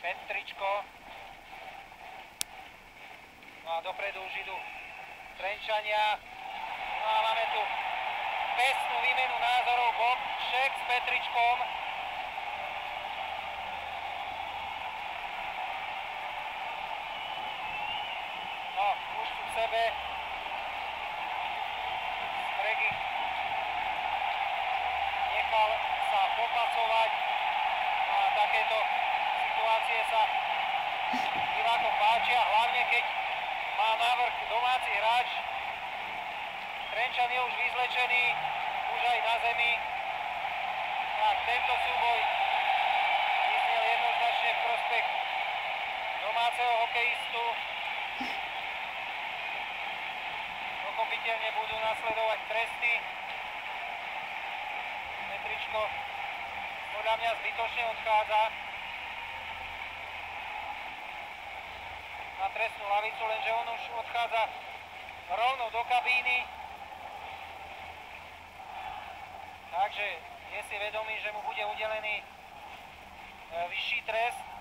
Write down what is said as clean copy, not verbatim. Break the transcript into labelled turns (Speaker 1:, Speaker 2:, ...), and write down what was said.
Speaker 1: Petričko. No a dopredu už idú Trenčania. No a máme tu pesnú výmenu názorov. Bobček s Petričkom. No, už sú v sebe. Stregy nechal sa popasovať. No a takéto situácie sa divákom páčia, hlavne keď má navrch domáci hráč. Trenčan je už vyzlečený, už aj na zemi. Tak tento súboj vyznel jednoznačne v prospech domáceho hokejistu. Pochopiteľne budú nasledovať tresty. Petričko podľa mňa zbytočne odchádza na trestnú lavicu, lenže on už odchádza rovno do kabíny. Takže je si vedomý, že mu bude udelený vyšší trest.